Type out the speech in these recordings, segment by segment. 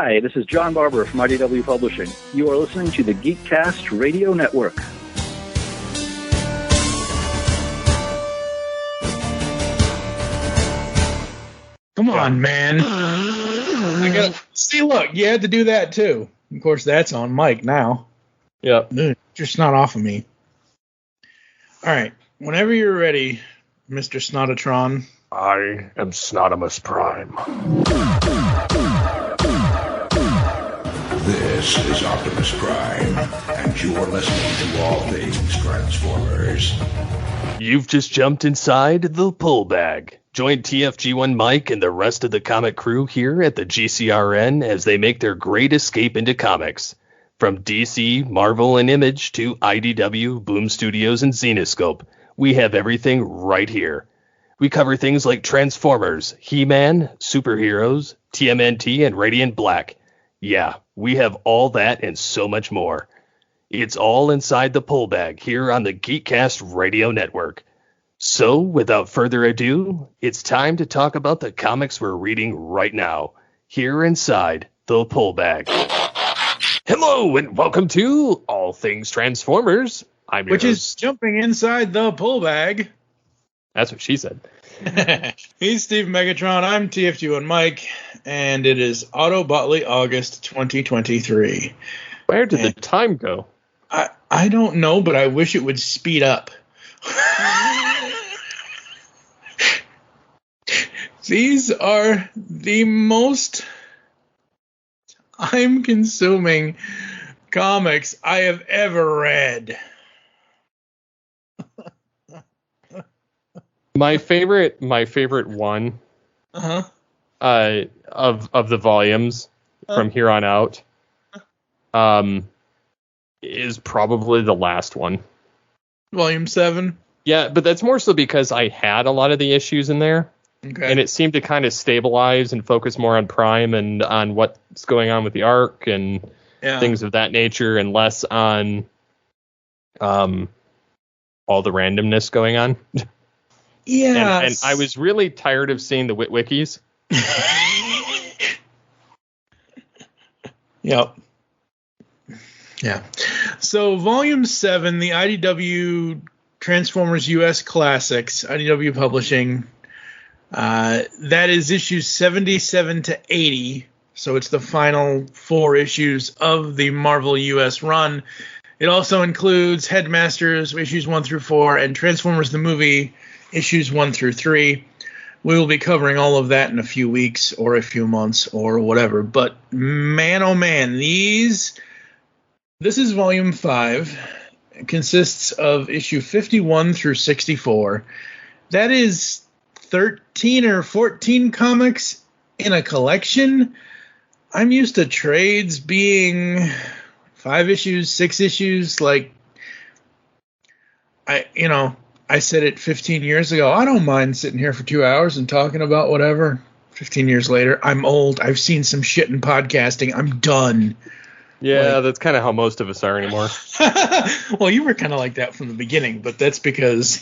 Hi, this is John Barber from IDW Publishing. You are listening to the Geekcast Radio Network. Come on, man. I gotta see. Look, you had to do that too. Of course, that's on Mike now. Yep. Just not off of me. All right. Whenever you're ready, Mr. Snotatron. I am Snotimus Prime. This is Optimus Prime, and you're listening to All Things Transformers. You've just jumped inside the pull bag. Join TFG1 Mike and the rest of the comic crew here at the GCRN as they make their great escape into comics. From DC, Marvel, and Image to IDW, Boom Studios, and Zenescope, we have everything right here. We cover things like Transformers, He-Man, superheroes, TMNT, and Radiant Black. Yeah, we have all that and so much more. It's all inside the pull bag here on the Geekcast Radio Network. So, without further ado, it's time to talk about the comics we're reading right now, here inside the pull bag. Hello, and welcome to All Things Transformers. I'm your Which host. is jumping inside the pull bag. That's what she said. He's Steve Megatron. I'm TFG1 Mike, and it is Autobotley August 2023. Where did the time go? I don't know, but I wish it would speed up. These are the most time-consuming comics I have ever read. My favorite one of the volumes from here on out is probably the last one. Volume 7? Yeah, but that's more so because I had a lot of the issues in there. Okay. And it seemed to kind of stabilize and focus more on Prime and on what's going on with the arc and things of that nature, and less on all the randomness going on. Yeah. And I was really tired of seeing the Witwikis. Yep. Yeah. So Volume 7, the IDW Transformers US Classics, IDW Publishing, that is issues 77 to 80. So it's the final 4 issues of the Marvel US run. It also includes Headmasters issues 1 through 4 and Transformers the Movie issues 1 through 3. We will be covering all of that in a few weeks or a few months or whatever. But man, oh man, this is volume 5. It consists of issue 51 through 64. That is 13 or 14 comics in a collection. I'm used to trades being 5 issues, 6 issues. Like, I said it 15 years ago. I don't mind sitting here for 2 hours and talking about whatever. 15 years later, I'm old. I've seen some shit in podcasting. I'm done. Yeah, that's kind of how most of us are anymore. Well, you were kind of like that from the beginning, but that's because,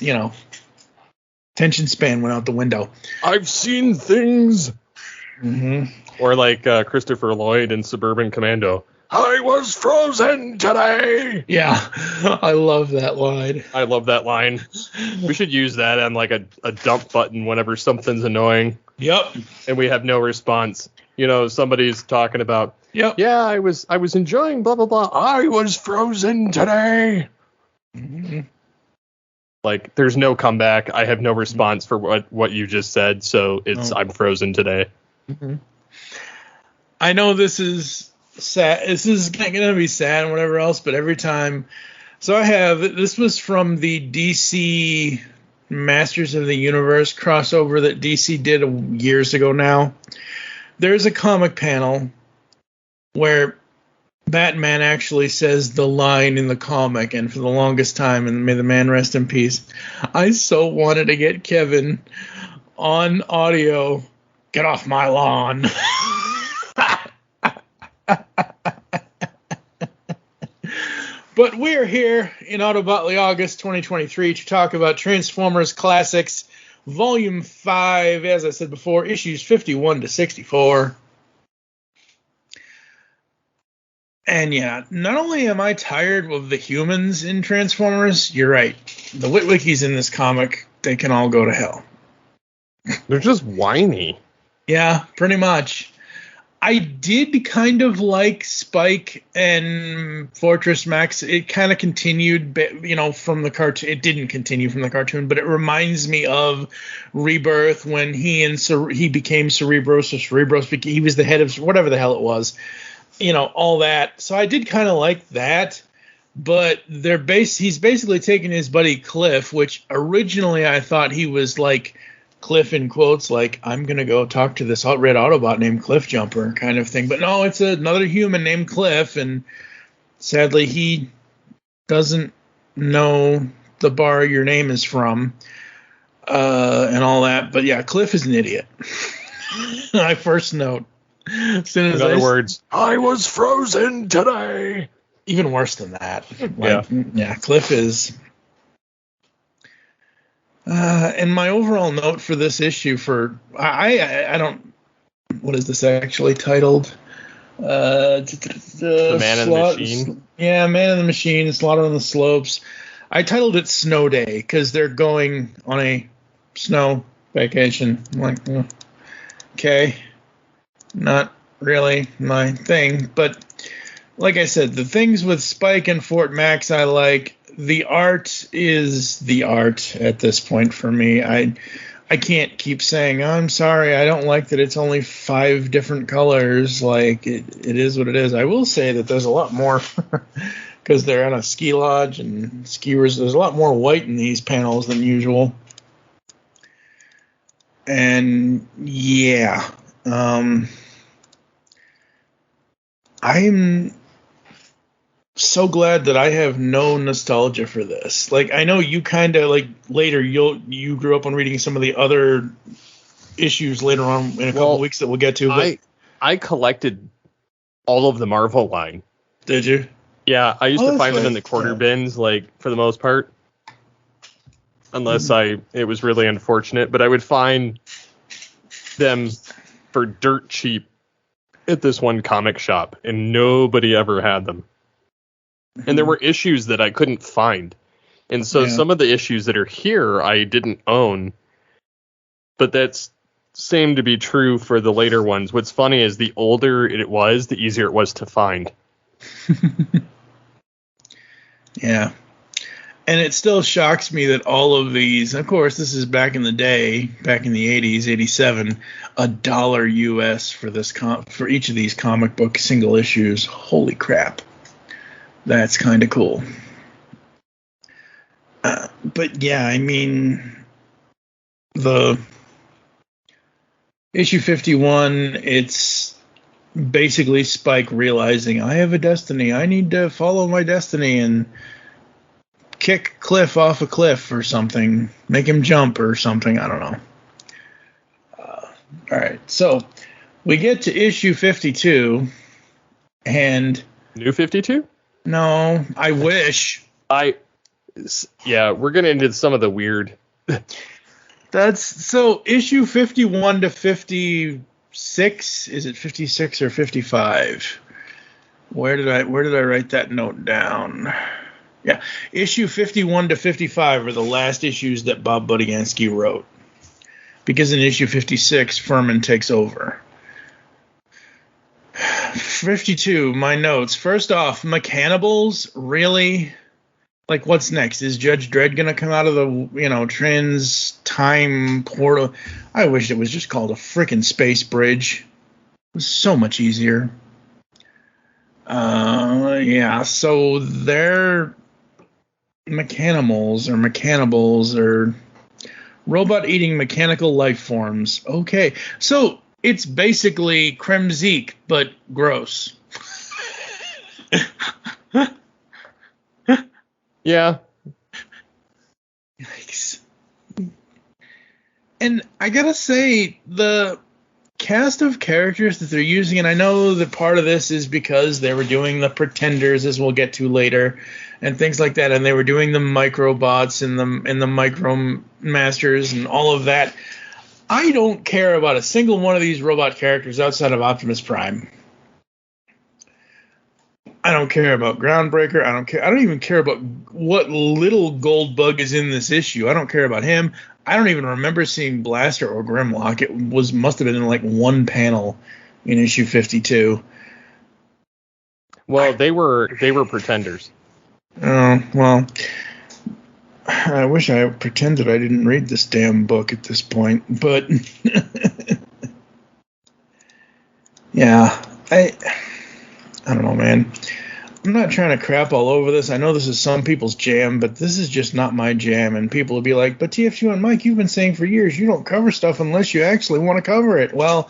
attention span went out the window. I've seen things. Mm-hmm. Or like Christopher Lloyd in Suburban Commando. I was frozen today. Yeah, I love that line. I love that line. We should use that on like a dump button whenever something's annoying. Yep. And we have no response. Somebody's talking about, yep. Yeah, I was enjoying blah, blah, blah. I was frozen today. Mm-hmm. Like, there's no comeback. I have no response for what you just said, so I'm frozen today. Mm-hmm. I know this is sad. This is going to be sad and whatever else, but every time. So this was from the DC Masters of the Universe crossover that DC did years ago now. There's a comic panel where Batman actually says the line in the comic, and for the longest time, and may the man rest in peace, I so wanted to get Kevin on audio, get off my lawn. But we're here in Autobotley August 2023 to talk about Transformers Classics Volume 5, as I said before, issues 51 to 64. And yeah, not only am I tired of the humans in Transformers, you're right. The Witwickies in this comic, they can all go to hell. They're just whiny. Yeah, pretty much. I did kind of like Spike and Fortress Max. It kind of continued, from the cartoon. It didn't continue from the cartoon, but it reminds me of Rebirth when he became Cerebros, or Cerebros, he was the head of whatever the hell it was. All that. So I did kind of like that. But he's basically taking his buddy Cliff, which originally I thought he was like Cliff in quotes, like, I'm going to go talk to this red Autobot named Cliff Jumper kind of thing. But no, it's another human named Cliff, and sadly he doesn't know the bar your name is from and all that. But yeah, Cliff is an idiot. I first note. In other words, I was frozen today. Even worse than that. Yeah, Cliff is... and my overall note for this issue I don't... What is this actually titled? The Man in the Machine? Yeah, Man in the Machine, Slaughter on the Slopes. I titled it Snow Day because they're going on a snow vacation. I'm like, okay, not really my thing. But like I said, the things with Spike and Fort Max I like. The art is the art at this point for me. I can't keep saying, I'm sorry, I don't like that it's only 5 different colors. Like, it is what it is. I will say that there's a lot more, because they're at a ski lodge and skiers. There's a lot more white in these panels than usual. And, yeah. I'm so glad that I have no nostalgia for this. Like, I know you kind of, like, later you grew up on reading some of the other issues later on in a couple of weeks that we'll get to. But I collected all of the Marvel line. Did you? Yeah, I used to find them in the quarter bins, like, for the most part. Unless it was really unfortunate. But I would find them for dirt cheap at this one comic shop, and nobody ever had them. And there were issues that I couldn't find. And so some of the issues that are here I didn't own. But that's seemed to be true for the later ones. What's funny is the older it was, the easier it was to find. Yeah. And it still shocks me that all of these, of course, this is back in the day, back in the 80s, 87, $1 US for this for each of these comic book single issues. Holy crap. That's kind of cool. But yeah, I mean, the issue 51, it's basically Spike realizing, I have a destiny. I need to follow my destiny and kick Cliff off a cliff or something. Make him jump or something. I don't know. All right. So we get to issue 52. And... New 52? No, I wish. Yeah, we're getting into some of the weird. That's so issue 51 to 56. Is it 56 or 55? Where did I write that note down? Yeah, issue 51 to 55 are the last issues that Bob Budianski wrote. Because in issue 56, Furman takes over. 52, my notes. First off, Mechanibals, really? Like, what's next? Is Judge Dredd going to come out of the, trans time portal? I wish it was just called a frickin' space bridge. It was so much easier. Yeah, so they're Mechanibals or robot-eating mechanical life forms. Okay, so... It's basically Kremzeek, but gross. Yeah. Yikes. And I gotta say, the cast of characters that they're using, and I know that part of this is because they were doing the Pretenders, as we'll get to later, and things like that, and they were doing the Microbots and the Micromasters and all of that. I don't care about a single one of these robot characters outside of Optimus Prime. I don't care about Groundbreaker. I don't care. I don't even care about what little Goldbug is in this issue. I don't care about him. I don't even remember seeing Blaster or Grimlock. It must have been in like one panel in issue 52. Well, they were pretenders. Oh, well, I wish I pretended I didn't read this damn book at this point, but yeah, I don't know, man. I'm not trying to crap all over this. I know this is some people's jam, but this is just not my jam. And people will be like, but TFG and Mike, you've been saying for years you don't cover stuff unless you actually want to cover it. Well,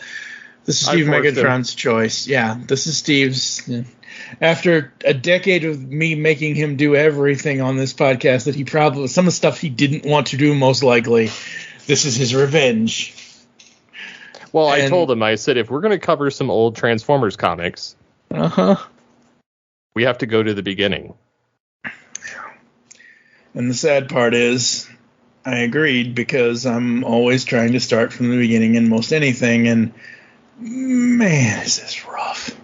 this is Steve Megatron's choice. Yeah, this is Steve's. Yeah. After a decade of me making him do everything on this podcast that he probably, some of the stuff he didn't want to do most likely, this is his revenge. Well, I told him, I said, if we're going to cover some old Transformers comics, we have to go to the beginning. And the sad part is, I agreed, because I'm always trying to start from the beginning in most anything, and man, is this rough.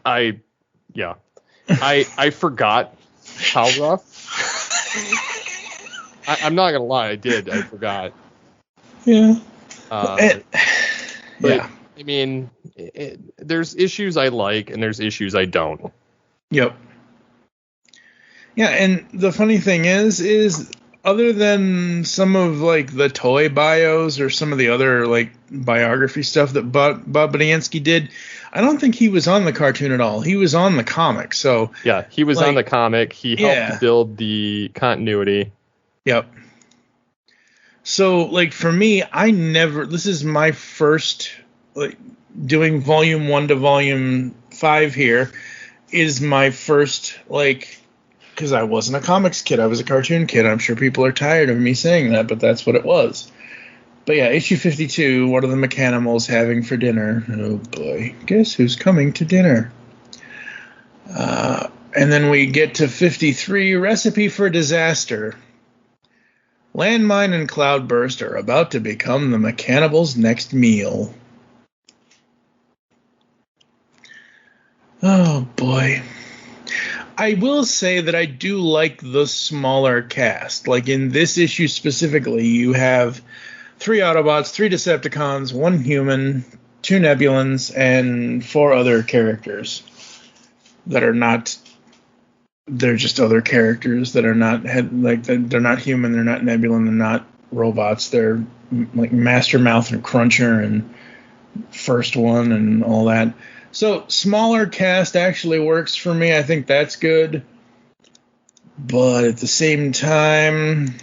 I forgot how rough. I'm not going to lie, I forgot. Yeah. But, I mean, there's issues I like and there's issues I don't. Yep. Yeah, and the funny thing is other than some of like the toy bios or some of the other like biography stuff that Bob Budianski did, I don't think he was on the cartoon at all. He was on the comic. So yeah, he was on the comic. He helped build the continuity. Yep. So like for me, this is my first like doing volume 1 to volume 5 here is my first like, because I wasn't a comics kid, I was a cartoon kid. I'm sure people are tired of me saying that, but that's what it was. But yeah, issue 52, what are the Mechanimals having for dinner? Oh boy, guess who's coming to dinner? And then we get to 53, Recipe for Disaster. Landmine and Cloudburst are about to become the Mechanimals' next meal. Oh boy. I will say that I do like the smaller cast. Like in this issue specifically, you have 3 Autobots, 3 Decepticons, 1 human, 2 Nebulans, and 4 other characters that are not. They're just other characters that are not they're not human, they're not Nebulan, they're not robots. They're like Master Mouth and Cruncher and First One and all that. So smaller cast actually works for me. I think that's good. But at the same time,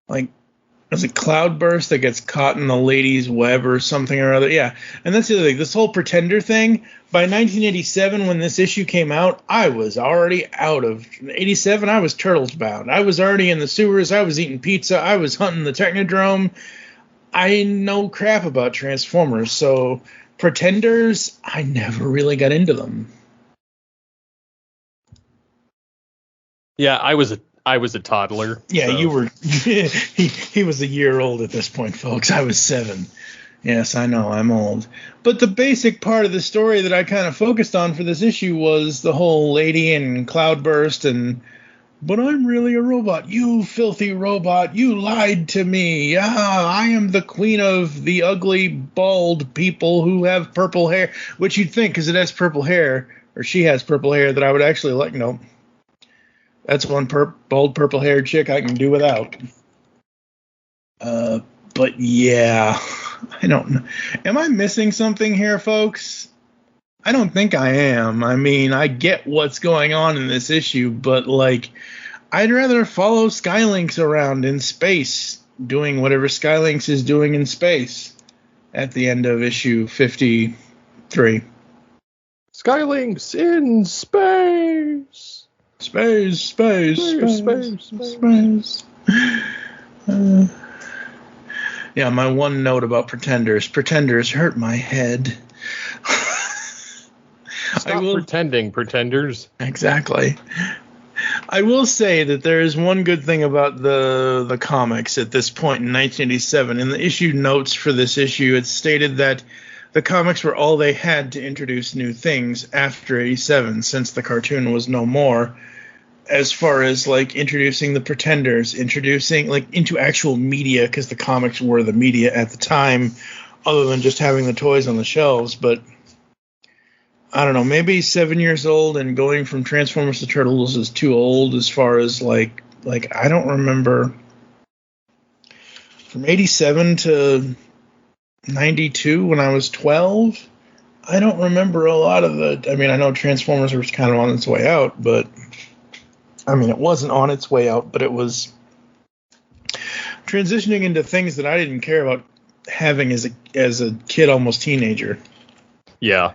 like, is it Cloudburst that gets caught in the ladies' web or something or other? Yeah. And that's the other thing. This whole Pretender thing, by 1987 when this issue came out, I was already out of 87. I was Turtles bound. I was already in the sewers. I was eating pizza. I was hunting the Technodrome. I know crap about Transformers. So Pretenders, I never really got into them. Yeah, I was a toddler. Yeah, so. You were. he was a year old at this point, folks. I was 7. Yes, I know, I'm old. But the basic part of the story that I kind of focused on for this issue was the whole lady and Cloudburst and, but I'm really a robot. You filthy robot. You lied to me. I am the queen of the ugly, bald people who have purple hair. Which you'd think, because it has purple hair, or she has purple hair, that I would actually like. No. That's one bald purple-haired chick I can do without. But yeah, I don't know. Am I missing something here, folks? I don't think I am. I mean, I get what's going on in this issue, but like, I'd rather follow Skylinks around in space, doing whatever Skylinks is doing in space at the end of issue 53. Skylinks in space. Space. Yeah, my one note about Pretenders. Pretenders hurt my head. Stop pretending, Pretenders. Exactly. I will say that there is one good thing about the comics at this point in 1987. In the issue notes for this issue, it's stated that the comics were all they had to introduce new things after 87, since the cartoon was no more, as far as like introducing the Pretenders, introducing like into actual media, because the comics were the media at the time, other than just having the toys on the shelves. But I don't know, maybe 7 years old and going from Transformers to Turtles is too old, as far as like I don't remember from 87 to 92 when I was 12. I don't remember a lot of the. I mean, I know Transformers was kind of on its way out, but I mean, it wasn't on its way out, but it was transitioning into things that I didn't care about having as a kid, almost teenager. Yeah.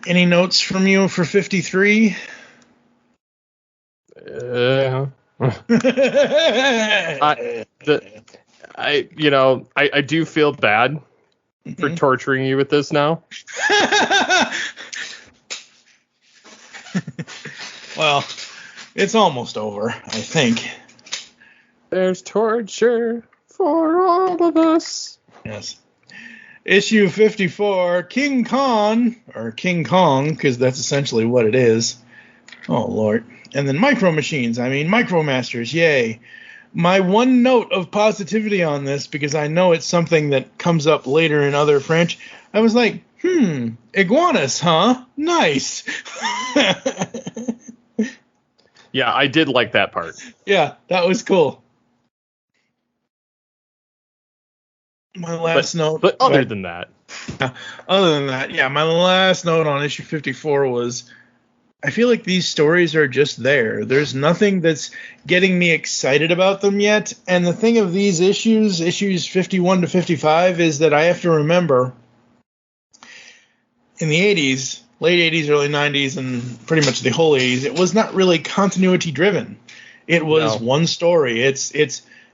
Any notes from you for 53? I do feel bad for torturing you with this now. Well, it's almost over, I think. There's torture for all of us. Yes. Issue 54, King Kong, because that's essentially what it is. Oh, Lord. And then Micro Masters, yay. My one note of positivity on this, because I know it's something that comes up later in other French, I was like, iguanas, huh? Nice. Yeah, I did like that part. Yeah, that was cool. My last note. But other than that, my last note on issue 54 was, I feel like these stories are just there. There's nothing that's getting me excited about them yet. And the thing of these issues 51 to 55, is that I have to remember in the 80s, late 80s, early 90s, and pretty much the whole 80s, it was not really continuity driven. It was one story. It's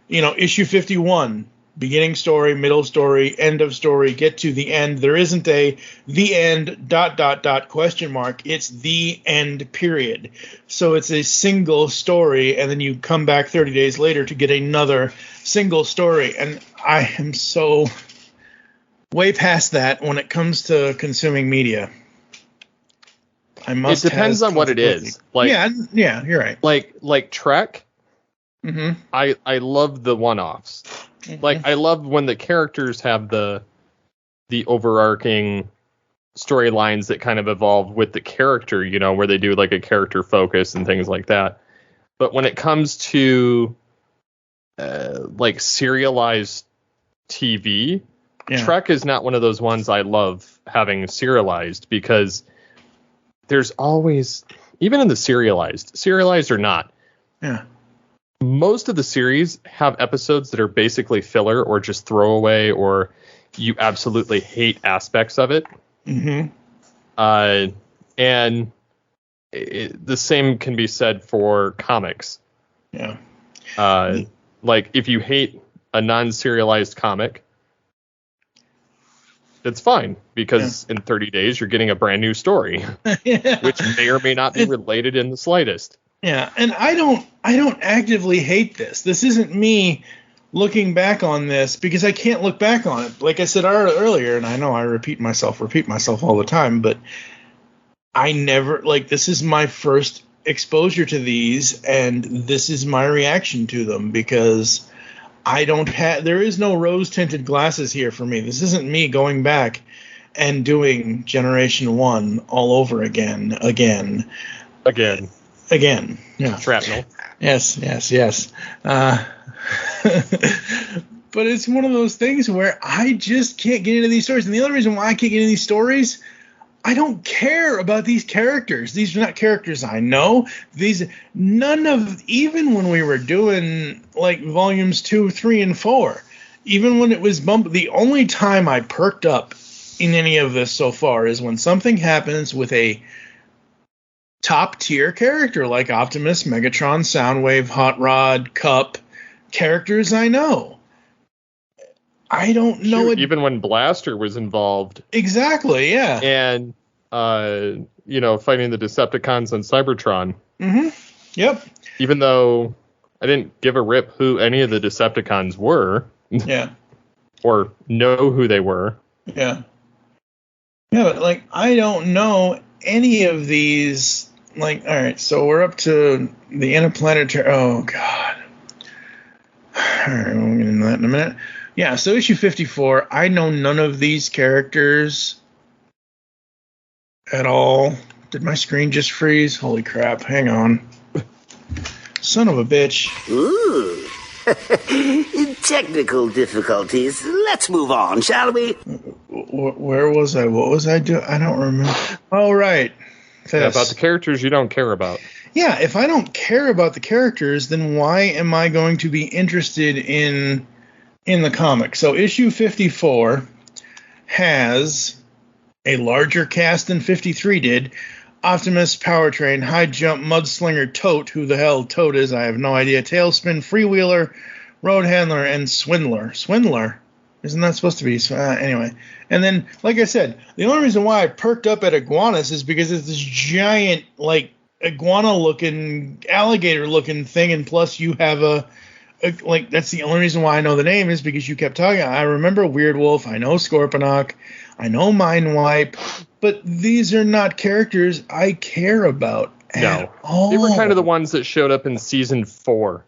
issue 51. Beginning story, middle story, end of story, get to the end. There isn't the end, ... question mark. It's the end, period. So it's a single story, and then you come back 30 days later to get another single story. And I am so way past that when it comes to consuming media. It depends on what it is. Like, yeah, you're right. Like Trek, I love the one-offs. Like, I love when the characters have the overarching storylines that kind of evolve with the character, where they do like a character focus and things like that. But when it comes to like serialized TV, Trek is not one of those ones I love having serialized, because there's always, even in the serialized or not, most of the series have episodes that are basically filler or just throwaway, or you absolutely hate aspects of it. And the same can be said for comics. Like, if you hate a non-serialized comic, that's fine, because in 30 days you're getting a brand new story, which may or may not be related in the slightest. Yeah, and I don't actively hate this. This isn't me looking back on this, because I can't look back on it. Like I said earlier, and I know I repeat myself all the time, but I never, this is my first exposure to these, and this is my reaction to them, because there is no rose-tinted glasses here for me. This isn't me going back and doing Generation 1 all over again. Yeah. Shrapnel. Yes. But it's one of those things where I just can't get into these stories. And the other reason why I can't get into these stories, I don't care about these characters. These are not characters I know. Even when we were doing like volumes 2, 3, and 4, even when it was the only time I perked up in any of this so far is when something happens with a top tier character like Optimus, Megatron, Soundwave, Hot Rod, Cup, characters I know. I don't know. Even when Blaster was involved. Exactly, yeah. And, fighting the Decepticons on Cybertron. Yep. Even though I didn't give a rip who any of the Decepticons were. Yeah. Or know who they were. Yeah. Yeah, but, like, I don't know any of these. Like, all right, so we're up to the interplanetary. Oh, God. All right, we'll get into that in a minute. Yeah, so issue 54, I know none of these characters at all. Did my screen just freeze? Holy crap, hang on. Son of a bitch. Ooh. Technical difficulties. Let's move on, shall we? Where was I? What was I doing? I don't remember. Oh, right. Yeah, about the characters you don't care about. Yeah, if I don't care about the characters, then why am I going to be interested in the comic? So issue 54 has a larger cast than 53 did. Optimus, Powertrain, High Jump, Mudslinger, Tote, who the hell Tote is, I have no idea. Tailspin, Freewheeler, Road Handler, and Swindler. Swindler? Isn't that supposed to be? Anyway. And then, like I said, the only reason why I perked up at Iguanas is because it's this giant, like, iguana-looking, alligator-looking thing, and plus you have like, that's the only reason why I know the name is because you kept talking. I remember Weird Wolf, I know Scorponok, I know Mindwipe, but these are not characters I care about at all. They were kind of the ones that showed up in season 4.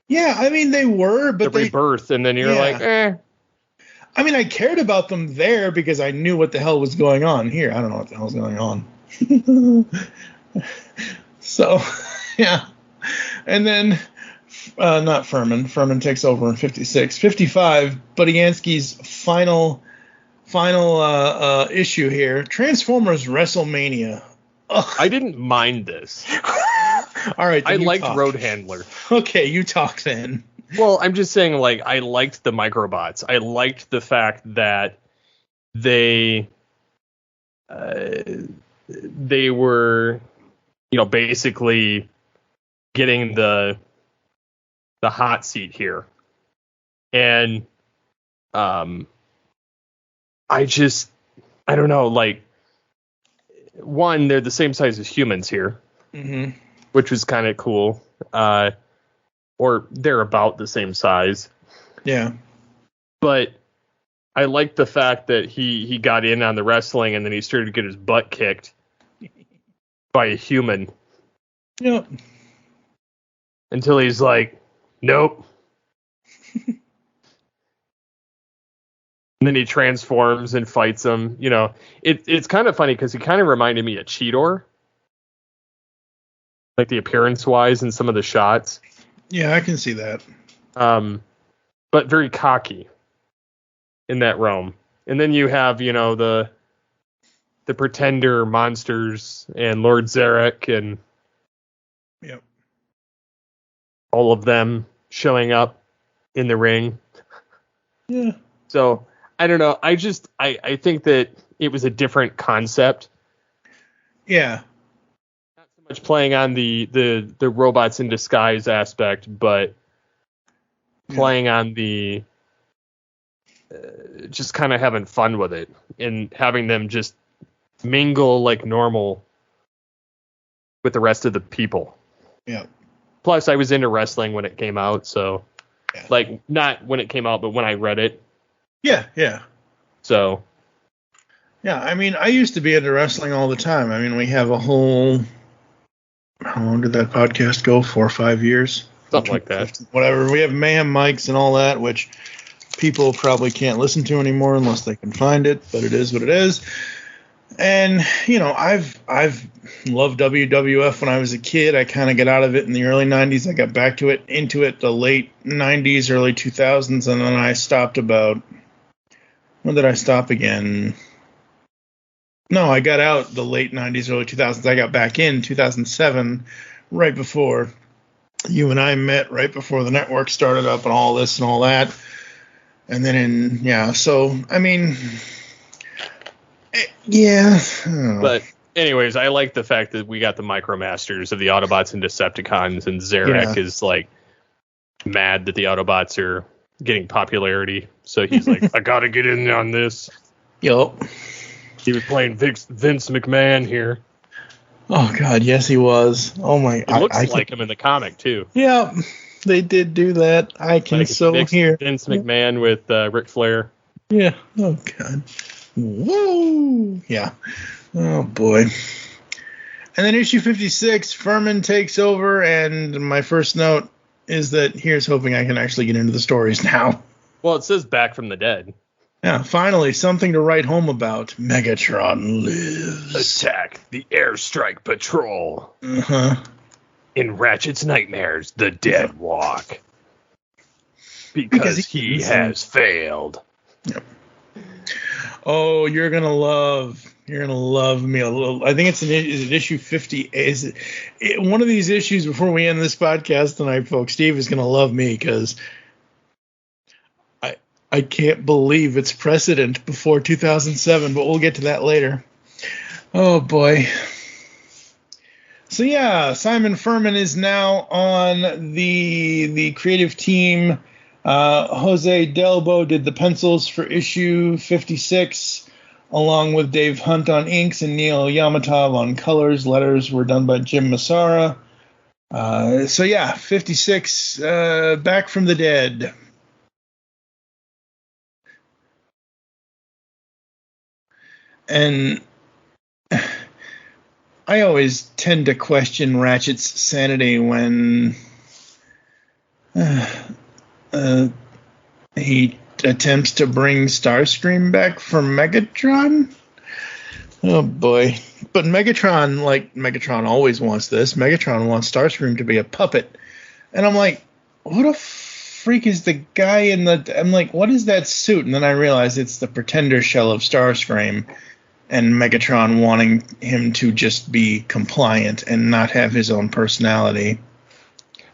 Yeah, I mean, they were, but the rebirth, and then you're like, eh. I mean, I cared about them there because I knew what the hell was going on. Here, I don't know what the hell's going on. So, yeah. And then, not Furman. Furman takes over in 56. 55, Budianski's final issue here. Transformers WrestleMania. Ugh. I didn't mind this. All right. I liked Road Handler. Okay, you talk then. Well, I'm just saying, like, I liked the Microbots. I liked the fact that they were, basically getting the hot seat here. And I don't know, like, one, they're the same size as humans here, which was kind of cool. Or they're about the same size. Yeah. But I like the fact that he got in on the wrestling and then he started to get his butt kicked by a human. Yep. Until he's like, nope. And then he transforms and fights him. It's kind of funny because he kind of reminded me of Cheetor. Like the appearance-wise in some of the shots. Yeah, I can see that. But very cocky in that realm. And then you have, the Pretender monsters and Lord Zarek and all of them showing up in the ring. Yeah. So, I don't know. I think that it was a different concept. Yeah. Much playing on the robots in disguise aspect, but playing on the just kind of having fun with it and having them just mingle like normal with the rest of the people. Yeah. Plus, I was into wrestling when it came out, so like not when it came out, but when I read it. Yeah, yeah. So. Yeah, I mean, I used to be into wrestling all the time. I mean, we have a whole. How long did that podcast go? 4 or 5 years? Something like that. Whatever. We have Mayhem Mics and all that, which people probably can't listen to anymore unless they can find it, but it is what it is. And, I've loved WWF when I was a kid. I kind of got out of it in the early 90s. I got back into it the late 90s, early 2000s, and then I stopped about... When did I stop again? No, I got out the late 90s, early 2000s. I got back in 2007, right before you and I met, right before the network started up and all this and all that. And then so, I mean, yeah. But anyways, I like the fact that we got the Micromasters of the Autobots and Decepticons, and Zarek is like mad that the Autobots are getting popularity. So he's like, I got to get in on this. Yup. He was playing Vince McMahon here. Oh, God, yes, he was. Oh, my. It looks like him in the comic, too. Yeah, they did do that. I can hear. Vince McMahon with Ric Flair. Yeah. Oh, God. Woo! Yeah. Oh, boy. And then issue 56, Furman takes over, and my first note is that here's hoping I can actually get into the stories now. Well, it says back from the dead. Yeah, finally, something to write home about. Megatron lives. Attack the Airstrike Patrol. Uh-huh. In Ratchet's nightmares, the dead walk. Because he has failed. Yep. Oh, you're gonna love me a little. I think is it issue 50? Is it one of these issues before we end this podcast tonight, folks? Steve is gonna love me because I can't believe it's precedent before 2007, but we'll get to that later. Oh boy. So yeah, Simon Furman is now on the creative team. Jose Delbo did the pencils for issue 56, along with Dave Hunt on inks and Neil Yamatov on colors. Letters were done by Jim Massara. So yeah, 56, back from the dead. And I always tend to question Ratchet's sanity when he attempts to bring Starscream back from Megatron. Oh boy. But Megatron always wants this. Megatron wants Starscream to be a puppet. And I'm like, what a freak is the guy in the... I'm like, what is that suit? And then I realize it's the pretender shell of Starscream. And Megatron wanting him to just be compliant and not have his own personality.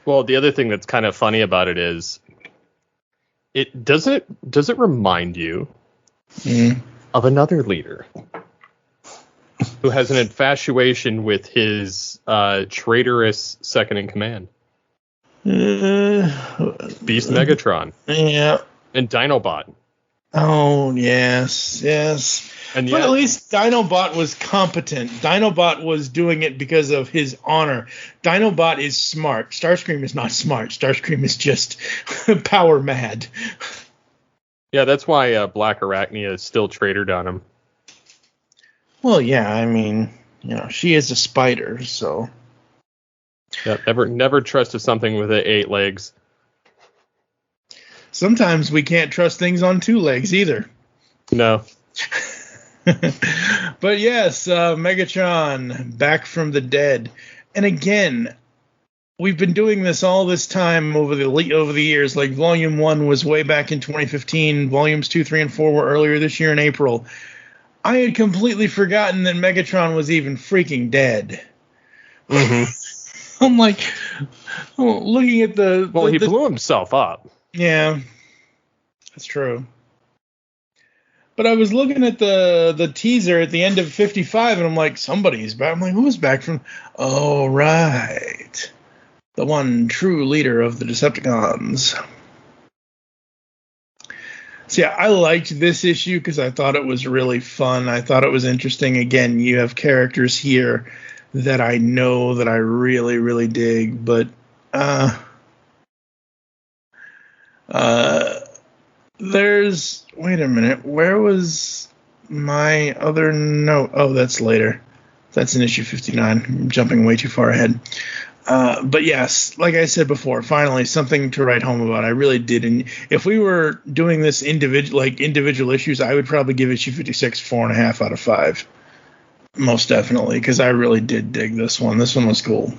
Well, the other thing that's kind of funny about it is, does it remind you of another leader who has an infatuation with his traitorous second in command, Beast Megatron, yeah, and Dinobot. Oh yes. And but at least Dinobot was competent. Dinobot was doing it because of his honor. Dinobot is smart. Starscream is not smart. Starscream is just power mad. Yeah, that's why Black Arachnia is still traitored on him. Well, yeah, I mean, she is a spider, so. Yeah, never trust something with 8 legs. Sometimes we can't trust things on 2 legs either. No. But yes, Megatron back from the dead, and again, we've been doing this all this time over the years. Like Volume 1 was way back in 2015. Volumes 2, 3, and 4 were earlier this year in April. I had completely forgotten that Megatron was even freaking dead. Mm-hmm. I'm like, looking at the... Well, he blew himself up. Yeah, that's true. But I was looking at the teaser at the end of 55, and I'm like, somebody's back. I'm like, who's back from? Oh, right. The one true leader of the Decepticons. So, yeah, I liked this issue because I thought it was really fun. I thought it was interesting. Again, you have characters here that I know that I really, really dig. But, wait a minute, where was my other note? Oh, that's later. That's in issue 59. I'm jumping way too far ahead. But yes, like I said before, finally something to write home about. I really did. And if we were doing this individual issues, I would probably give issue 56 4.5 out of 5. Most definitely, because I really did dig this one. This one was cool.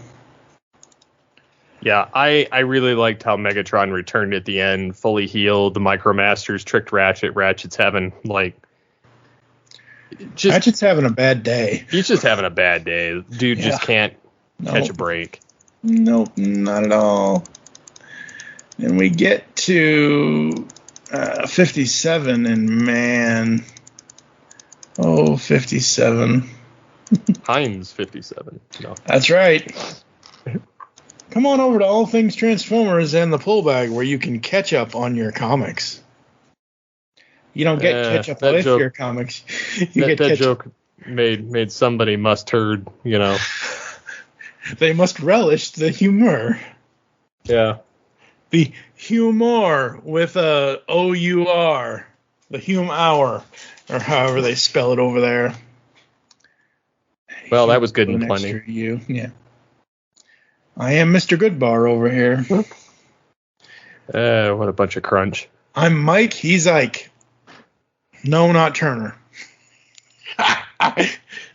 Yeah, I really liked how Megatron returned at the end, fully healed. The Micromasters tricked Ratchet. Ratchet's having, Ratchet's having a bad day. He's just having a bad day. Dude just can't catch a break. Nope, not at all. And we get to 57, and man, 57. Heinz 57. No. That's right. Come on over to All Things Transformers and the Pull Bag, where you can catch up on your comics. You don't get catch up with your comics. That joke made somebody must heard, They must relish the humor. Yeah. The humor with a O-U-R. The Hume Hour. or however they spell it over there. Well, that was good and plenty. U. Yeah. I am Mr. Goodbar over here. What a bunch of crunch. I'm Mike. He's Ike. No, not Turner.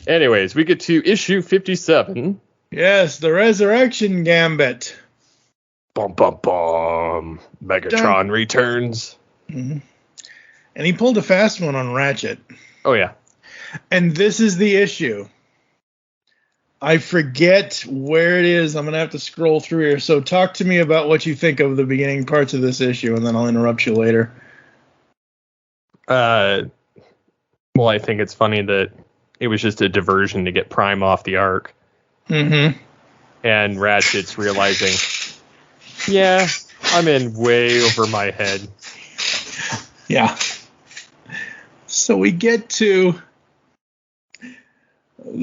Anyways, we get to issue 57. Yes, the Resurrection Gambit. Bum, bum, bum. Megatron returns. Mm-hmm. And he pulled a fast one on Ratchet. Oh, yeah. And this is the issue. I forget where it is. I'm going to have to scroll through here. So talk to me about what you think of the beginning parts of this issue, and then I'll interrupt you later. Well, I think it's funny that it was just a diversion to get Prime off the Ark. Mm-hmm. And Ratchet's realizing, yeah, I'm in way over my head. Yeah. So we get to...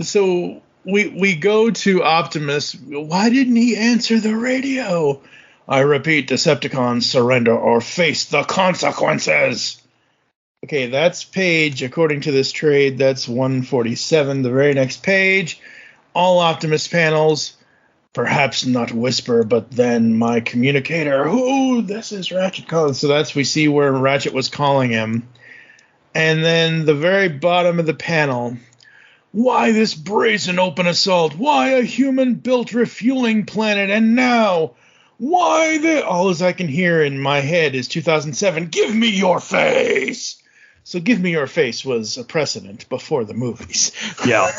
So... We go to Optimus. Why didn't he answer the radio? I repeat, Decepticons, surrender or face the consequences. Okay, that's page, according to this trade, that's 147. The very next page, all Optimus panels. Perhaps not Whisper, but then my communicator. Ooh, this is Ratchet calling. So we see where Ratchet was calling him. And then the very bottom of the panel... Why this brazen open assault? Why a human-built refueling planet? And now, why the... All as I can hear in my head is 2007, give me your face! So give me your face was a precedent before the movies. Yeah.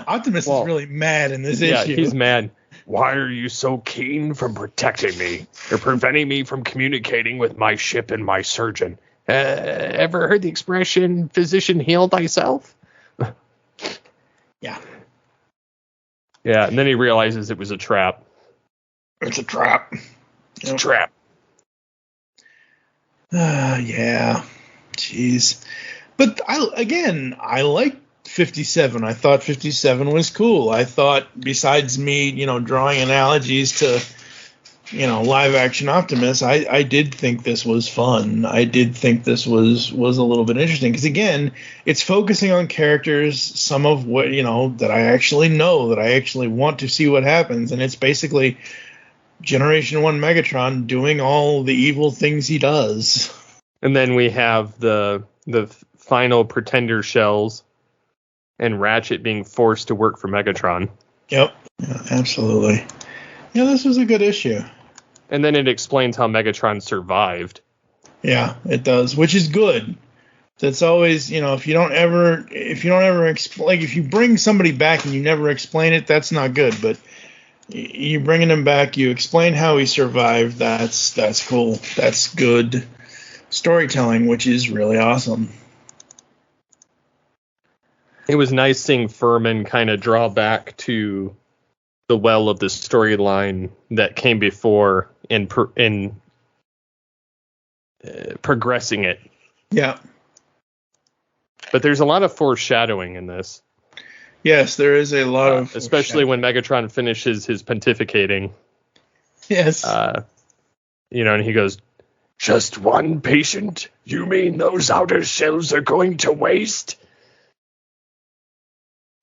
Optimus is really mad in this issue. Yeah, he's mad. Why are you so keen from protecting me or preventing me from communicating with my ship and my surgeon? Ever heard the expression, physician heal thyself? Yeah. Yeah, and then he realizes it was a trap. It's a trap. It's a trap. Yeah. Jeez. But I like 57. I thought 57 was cool. I thought, besides me, drawing analogies to, live action Optimus, I did think this was fun. I did think this was a little bit interesting because, again, it's focusing on characters, some of what, that I actually know, that I actually want to see what happens. And it's basically Generation 1 Megatron doing all the evil things he does. And then we have the final Pretender shells and Ratchet being forced to work for Megatron. Yep. Yeah, absolutely. Yeah, this was a good issue. And then it explains how Megatron survived. Yeah, it does, which is good. That's always, if you don't ever explain, like if you bring somebody back and you never explain it, that's not good. But you bringing him back, you explain how he survived. That's cool. That's good storytelling, which is really awesome. It was nice seeing Furman kind of draw back to the well of the storyline that came before in progressing it. Yeah. But there's a lot of foreshadowing in this. Yes, there is a lot of... Especially when Megatron finishes his pontificating. Yes. And he goes, just one patient? You mean those outer shells are going to waste?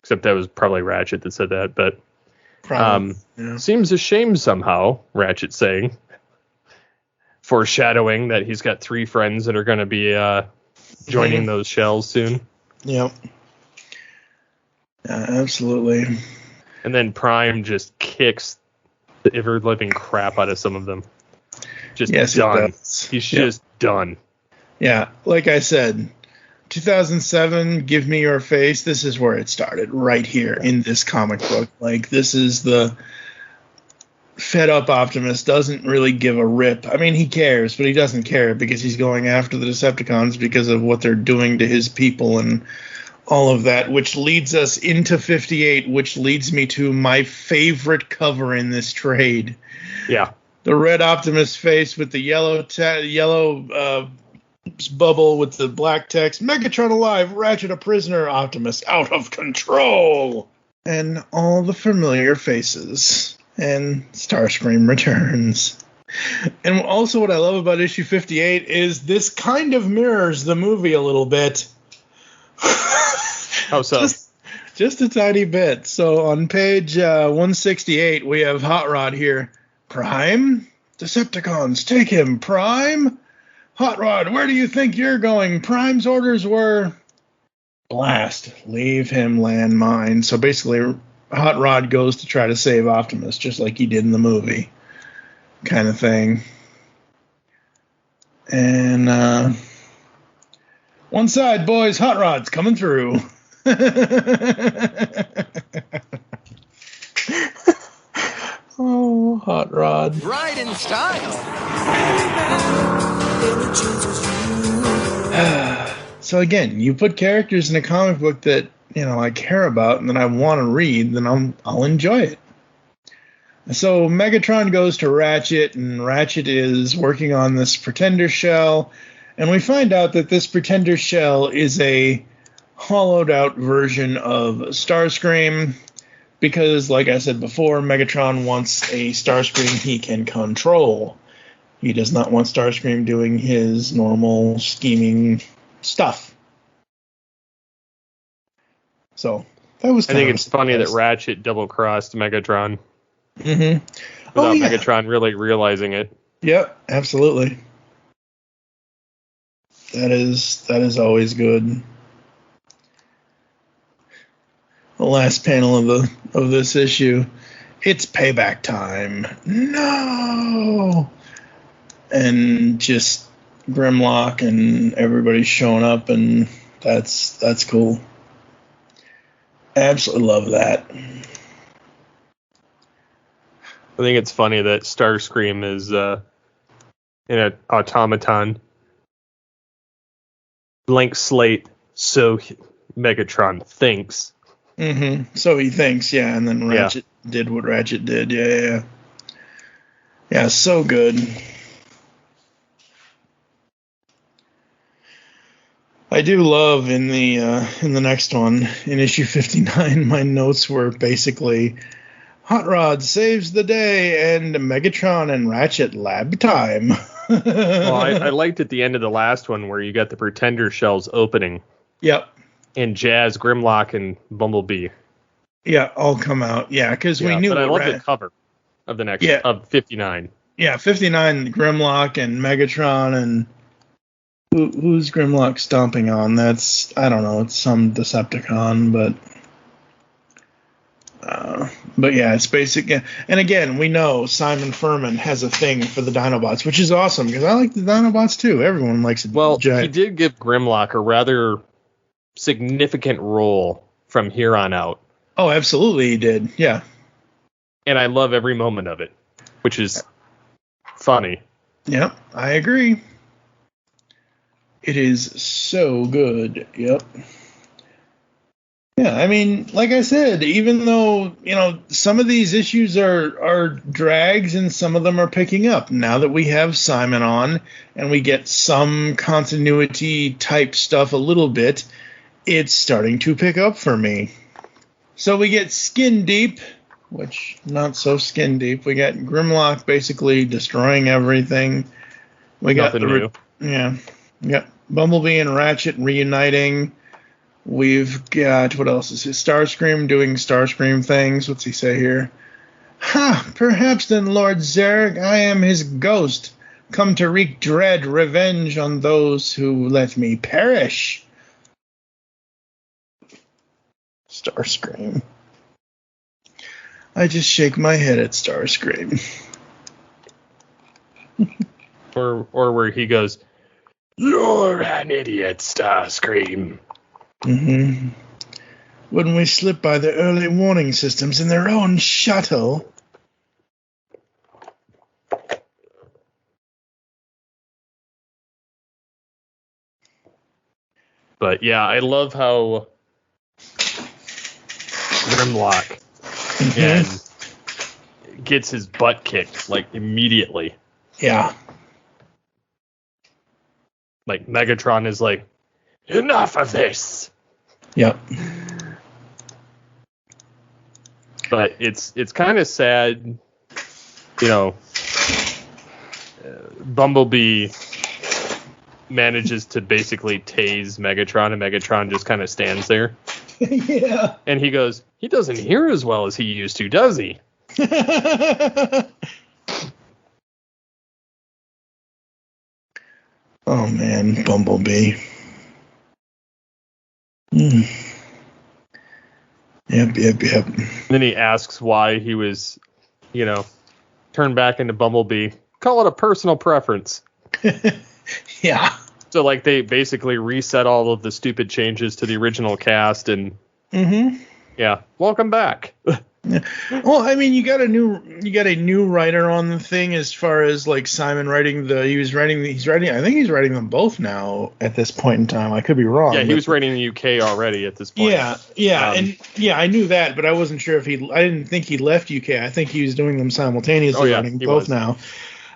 Except that was probably Ratchet that said that, but... Yeah. Seems a shame somehow, Ratchet saying. Foreshadowing that he's got 3 friends that are going to be joining those shells soon. Yep. Absolutely. And then Prime just kicks the ever-living crap out of some of them. Just done. He's just done. Yeah, like I said, 2007, Give Me Your Face, this is where it started, right here in this comic book. Like, this is the fed-up Optimus, doesn't really give a rip. I mean, he cares, but he doesn't care because he's going after the Decepticons because of what they're doing to his people and all of that, which leads us into 58, which leads me to my favorite cover in this trade. Yeah. The red Optimus face with the yellow bubble with the black text, Megatron alive, Ratchet a prisoner, Optimus out of control. And all the familiar faces. And Starscream returns. And also what I love about issue 58 is this kind of mirrors the movie a little bit. How so? Just a tiny bit. So on page 168, we have Hot Rod here. Prime? Decepticons, take him, Prime! Hot Rod, where do you think you're going? Prime's orders were... Blast. Leave him landmine. So basically, Hot Rod goes to try to save Optimus, just like he did in the movie. Kind of thing. And, one side, boys, Hot Rod's coming through. Oh, Hot Rod. Ride in style. So again, you put characters in a comic book that, I care about and that I want to read, then I'll enjoy it. So Megatron goes to Ratchet, and Ratchet is working on this Pretender shell, and we find out that this Pretender shell is a hollowed out version of Starscream, because, like I said before, Megatron wants a Starscream he can control. He does not want Starscream doing his normal scheming stuff. So that was. I think it's funny that Ratchet double-crossed Megatron. Mm-hmm. Without Megatron really realizing it. Yep, absolutely. That is always good. The last panel of this issue, it's payback time. No, and just Grimlock and everybody's showing up, and that's cool. Absolutely love that. I think it's funny that Starscream is in an automaton. Blank slate, so Megatron thinks. Mm-hmm. So he thinks, yeah, and then Ratchet did what Ratchet did. Yeah. Yeah, so good. I do love in the next one, in issue 59, my notes were basically Hot Rod saves the day and Megatron and Ratchet lab time. Well, I liked at the end of the last one where you got the Pretender shells opening. Yep. And Jazz, Grimlock, and Bumblebee. Yeah, all come out. Yeah, because we knew. But I love the cover of the next of 59. Yeah, 59, Grimlock and Megatron, and who's Grimlock stomping on? That's, I don't know, it's some Decepticon, but yeah, it's basic. And again, we know Simon Furman has a thing for the Dinobots, which is awesome because I like the Dinobots too. Everyone likes it. Well, he did give Grimlock a rather significant role from here on out. Oh, absolutely, he did. Yeah. And I love every moment of it, which is funny. Yep, I agree. It is so good. Yep. Yeah, I mean, like I said, even though, some of these issues are drags and some of them are picking up, now that we have Simon on and we get some continuity type stuff a little bit, it's starting to pick up for me. So we get Skin Deep, which not so skin deep. We got Grimlock basically destroying everything. We got Bumblebee and Ratchet reuniting. We've got, what else is it? Starscream doing Starscream things. What's he say here? Ha! Perhaps then, Lord Zarek, I am his ghost, come to wreak dread revenge on those who let me perish. Starscream. I just shake my head at Starscream. or where he goes, "You're an idiot, Starscream." Mm-hmm. Wouldn't we slip by the early warning systems in their own shuttle? But yeah, I love how Grimlock and gets his butt kicked like immediately. Yeah. Like Megatron is like, enough of this. Yep. But it's kind of sad, Bumblebee manages to basically tase Megatron, and Megatron just kind of stands there. Yeah. And he goes, he doesn't hear as well as he used to, does he? Oh, man, Bumblebee. Yep. Then he asks why he was, turned back into Bumblebee. Call it a personal preference. Yeah. So, like, they basically reset all of the stupid changes to the original cast, and yeah, welcome back. Well, I mean, you got a new writer on the thing as far as like Simon writing he's writing I think he's writing them both now at this point in time. I could be wrong. Yeah, he was writing the UK already at this point. Yeah, I knew that, but I wasn't sure if I didn't think he left UK. I think he was doing them simultaneously, writing both now.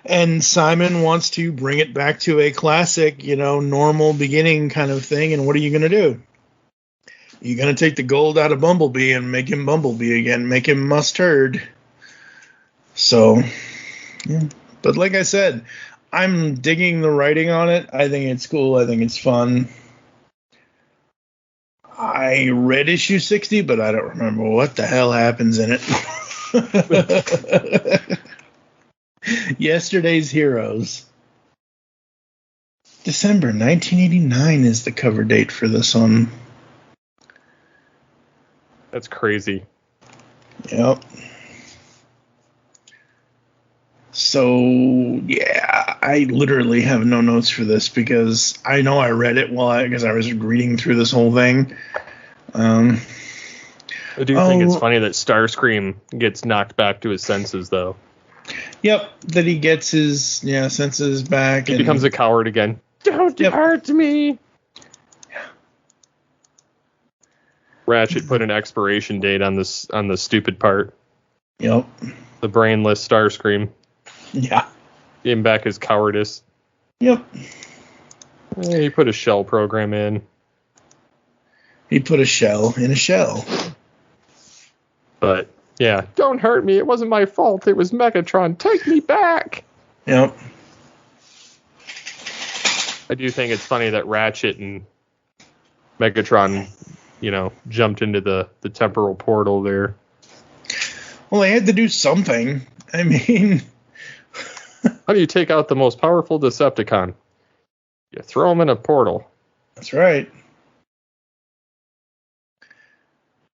And Simon wants to bring it back to a classic, normal beginning kind of thing. And what are you going to do? You're going to take the gold out of Bumblebee and make him Bumblebee again, make him mustard. So, yeah. But like I said, I'm digging the writing on it. I think it's cool. I think it's fun. I read issue 60, but I don't remember what the hell happens in it. Yesterday's Heroes. December 1989 is the cover date for this one. That's crazy. Yep. So, yeah, I literally have no notes for this because I know I read it because I was reading through this whole thing. I do think it's funny that Starscream gets knocked back to his senses, though. Yep, that he gets his senses back. He becomes a coward again. Don't hurt me. Ratchet put an expiration date on the stupid part. Yep. The brainless Starscream. Yeah. Gave him back his cowardice. Yep. He put a shell program in. He put a shell in a shell. But, yeah. Don't hurt me. It wasn't my fault. It was Megatron. Take me back. Yep. I do think it's funny that Ratchet and Megatron, jumped into the temporal portal there. Well, they had to do something. I mean... How do you take out the most powerful Decepticon? You throw him in a portal. That's right.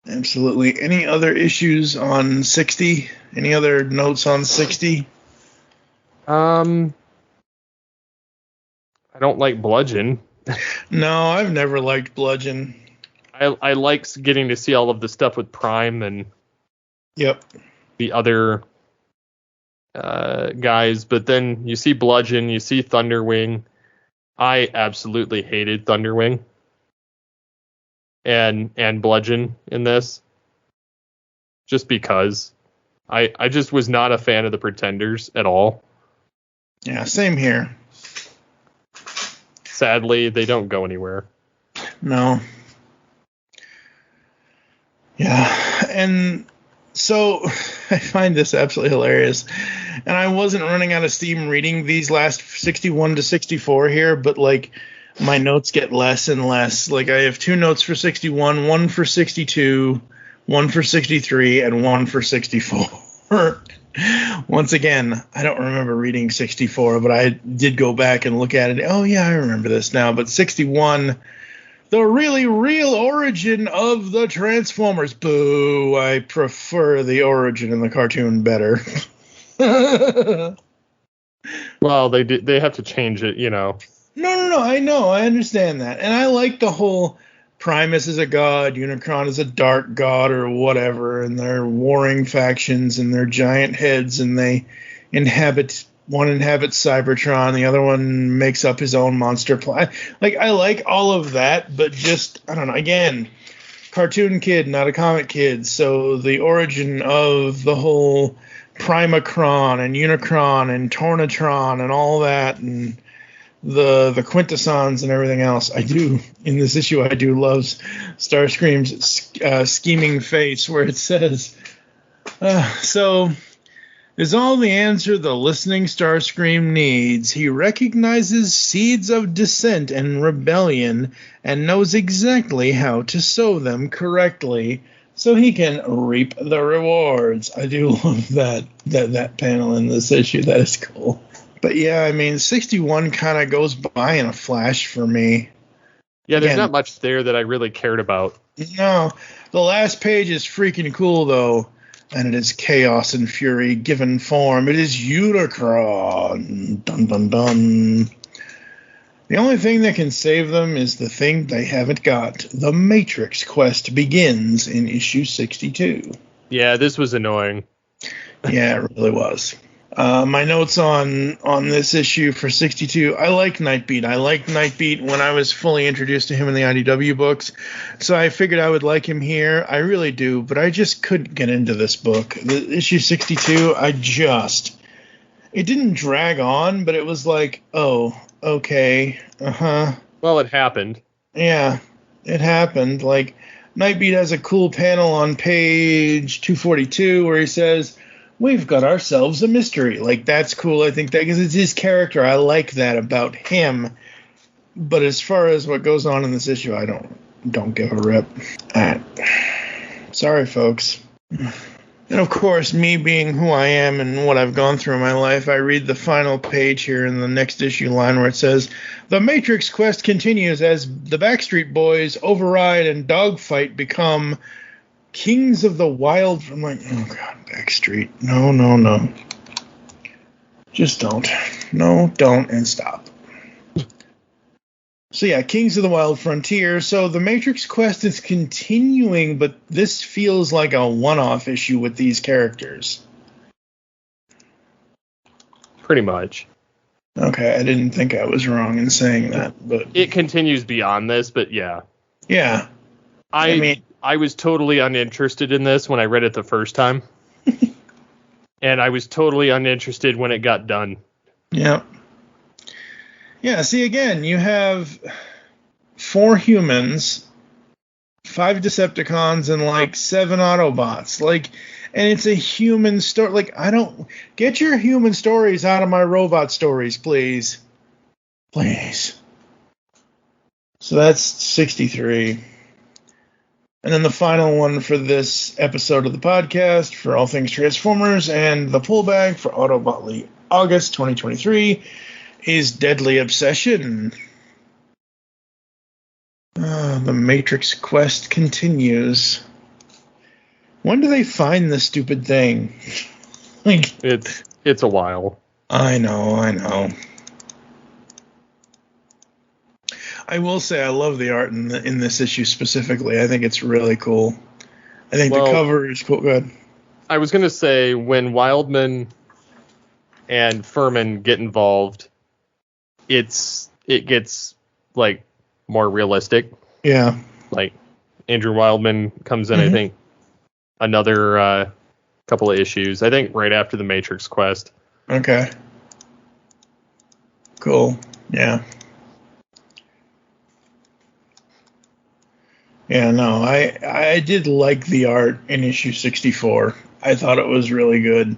Absolutely. Any other issues on 60? Any other notes on 60? I don't like Bludgeon. No, I've never liked Bludgeon. I like getting to see all of the stuff with Prime and the other guys, but then you see Bludgeon, you see Thunderwing. I absolutely hated Thunderwing and Bludgeon in this, just because I just was not a fan of the Pretenders at all. Yeah, same here. Sadly, they don't go anywhere. No. Yeah, and so I find this absolutely hilarious. And I wasn't running out of steam reading these last 61 to 64 here, but like my notes get less and less. Like I have 2 notes for 61, 1 for 62, 1 for 63, and 1 for 64. Once again, I don't remember reading 64, but I did go back and look at it. Oh yeah, I remember this now. But 61, the really real origin of the Transformers. Boo! I prefer the origin in the cartoon better. Well, they have to change it, No, I know. I understand that. And I like the whole Primus is a god, Unicron is a dark god or whatever, and they're warring factions and they're giant heads and one inhabits Cybertron, the other one makes up his own monster planet. Like, I like all of that, but just, I don't know, again, cartoon kid, not a comic kid, so the origin of the whole Primacron and Unicron and Tornatron and all that, and the Quintessons and everything else. I do, in this issue, I do love Starscream's scheming face where it says, so is all the answer the listening Starscream needs. He recognizes seeds of dissent and rebellion and knows exactly how to sow them correctly so he can reap the rewards. I do love that panel in this issue. That is cool. But yeah, I mean, 61 kind of goes by in a flash for me. Yeah, there's not much there that I really cared about. No, the last page is freaking cool, though. And it is Chaos and Fury given form. It is Unicron. Dun, dun, dun. The only thing that can save them is the thing they haven't got. The Matrix quest begins in issue 62. Yeah, this was annoying. Yeah, it really was. My notes on this issue for 62, I like Nightbeat. I liked Nightbeat when I was fully introduced to him in the IDW books, so I figured I would like him here. I really do, but I just couldn't get into this book. The issue 62, it didn't drag on, but it was like, oh, okay, uh-huh. Well, it happened. Yeah, it happened. Like, Nightbeat has a cool panel on page 242 where he says, "We've got ourselves a mystery." Like, that's cool. I think that because it's his character. I like that about him. But as far as what goes on in this issue, I don't give a rip. Sorry, folks. And of course, me being who I am and what I've gone through in my life, I read the final page here in the next issue line where it says, "The Matrix quest continues as the Backstreet Boys override and Dogfight become Kings of the Wild." I'm like, oh god, Backstreet. No. Just don't. No, don't, and stop. So yeah, Kings of the Wild Frontier. So the Matrix quest is continuing, but this feels like a one-off issue with these characters. Pretty much. Okay, I didn't think I was wrong in saying that, but it continues beyond this, but yeah. Yeah. I mean, I was totally uninterested in this when I read it the first time. And I was totally uninterested when it got done. Yeah. Yeah, see, again, you have 4 humans, 5 Decepticons, and, 7 Autobots. And it's a human story. Get your human stories out of my robot stories, please. Please. So that's 63. And then the final one for this episode of the podcast for All Things Transformers and the pull bag for Autobotly August 2023 is Deadly Obsession. The Matrix quest continues. When do they find this stupid thing? It's a while. I know. I will say I love the art in this issue specifically. I think it's really cool. I think the cover is cool. Good. I was going to say, when Wildman and Furman get involved, it gets more realistic. Yeah. Andrew Wildman comes in, I think, another couple of issues. I think right after the Matrix quest. Okay. Cool. Yeah. Yeah, no, I did like the art in issue 64. I thought it was really good.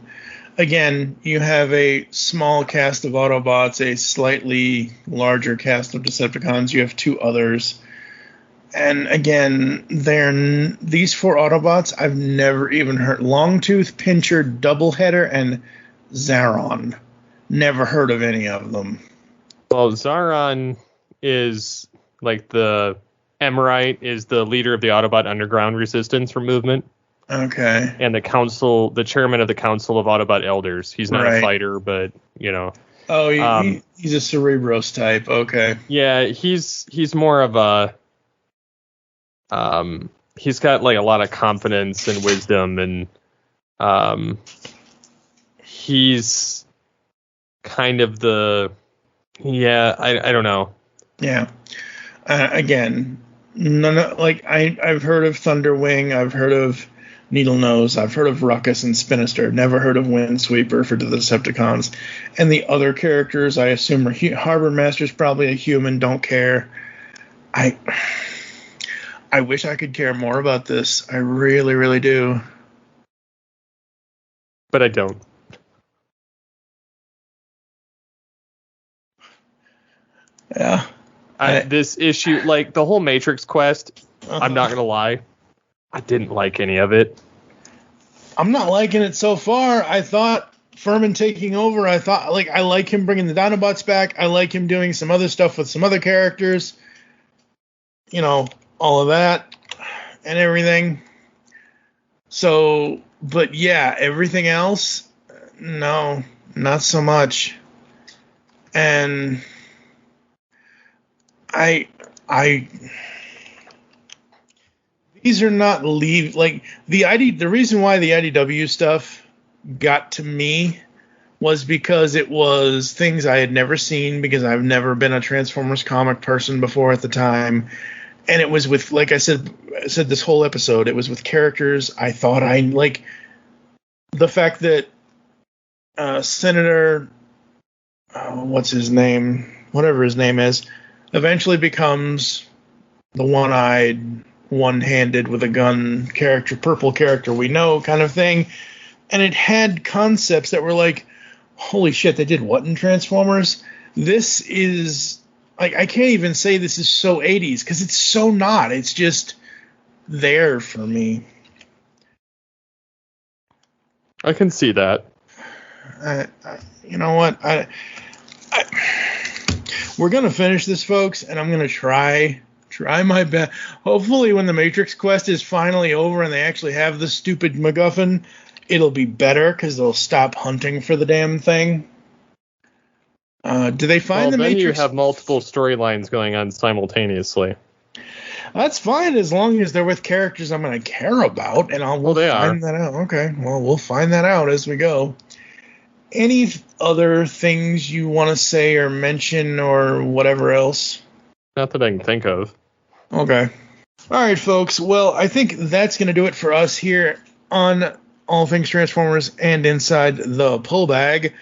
Again, you have a small cast of Autobots, a slightly larger cast of Decepticons. You have 2 others. And again, these 4 Autobots I've never even heard. Longtooth, Pincher, Doubleheader, and Zaron. Never heard of any of them. Well, Zaron is the Emerite is the leader of the Autobot Underground Resistance movement. Okay. And the chairman of the Council of Autobot Elders. He's not a fighter, but, Oh, he's a Cerebros type. Okay. Yeah, he's more of a... he's got, a lot of confidence and wisdom, and he's kind of the... Yeah, I don't know. Yeah. Again, I've heard of Thunderwing, I've heard of Needlenose, I've heard of Ruckus and Spinister, never heard of Windsweeper for the Decepticons. And the other characters, I assume, are Harbor Master's probably a human, don't care. I wish I could care more about this. I really, really do. But I don't. Yeah. This issue, like the whole Matrix quest, I'm not going to lie, I didn't like any of it. I'm not liking it so far. I thought Furman taking over, I like him bringing the Dinobots back. I like him doing some other stuff with some other characters. You know, all of that and everything. So, but yeah, everything else, no, not so much. And these are not the reason why the IDW stuff got to me was because it was things I had never seen, because I've never been a Transformers comic person before at the time. And it was with, like I said this whole episode, it was with characters I thought I like. The fact that Senator, what's his name? Whatever his name is, eventually becomes the one-eyed, one-handed with a gun character, purple character we know kind of thing. And it had concepts that were like, holy shit, they did what in Transformers? This is, like, I can't even say this is so 80s, because it's so not. It's just there for me. I can see that. You know what? We're going to finish this, folks, and I'm going to try my best. Hopefully when the Matrix quest is finally over and they actually have the stupid MacGuffin, it'll be better because they'll stop hunting for the damn thing. Do they find the Matrix? Then you have multiple storylines going on simultaneously. That's fine as long as they're with characters I'm going to care about, and we'll find that out. Okay, well, we'll find that out as we go. Any other things you want to say or mention or whatever else? Not that I can think of. Okay. All right, folks. Well, I think that's going to do it for us here on All Things Transformers and Inside the Pull Bag.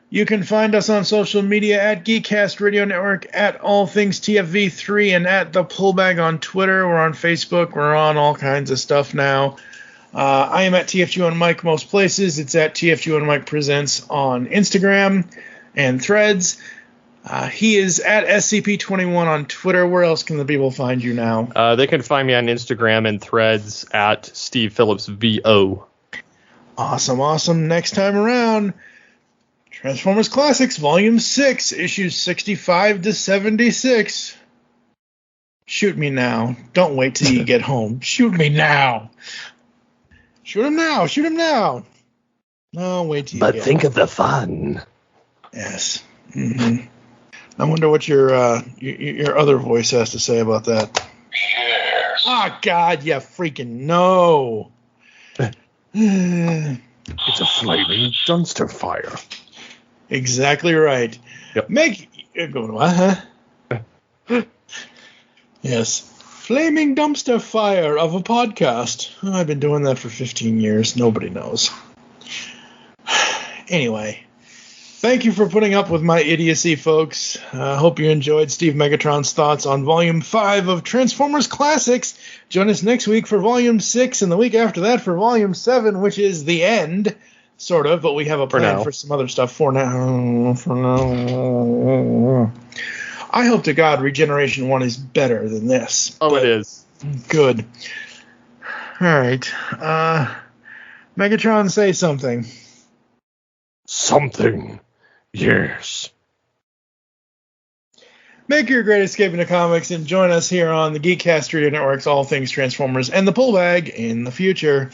You can find us on social media at Geekcast Radio Network, at All Things TFV3, and at The Pullbag on Twitter. We're on Facebook. We're on all kinds of stuff now. I am at TFG1 Mike most places. It's at TFG1 Mike Presents on Instagram and Threads. He is at SCP21 on Twitter. Where else can the people find you now? They can find me on Instagram and Threads at Steve Phillips VO. Awesome. Next time around, Transformers Classics, Volume 6, Issues 65 to 76. Shoot me now. Don't wait till you get home. Shoot me now. Shoot him now. No, wait till you get home. But think of the fun. Yes. Mm-hmm. I wonder what your other voice has to say about that. Yes. Oh, God, you freaking no. It's a flaming dumpster fire. Exactly right. Yep. Yes. Flaming dumpster fire of a podcast. Oh, I've been doing that for 15 years. Nobody knows. Anyway, thank you for putting up with my idiocy, folks. I hope you enjoyed Steve Megatron's thoughts on Volume 5 of Transformers Classics. Join us next week for Volume 6 and the week after that for Volume 7, which is the end. Sort of, but we have a plan for some other stuff for now. I hope to God Regeneration 1 is better than this. Oh, it is. Good. All right. Megatron, say something. Something. Yes. Make your great escape into comics and join us here on the Geekcast Radio Network's All Things Transformers and the Pullbag in the future.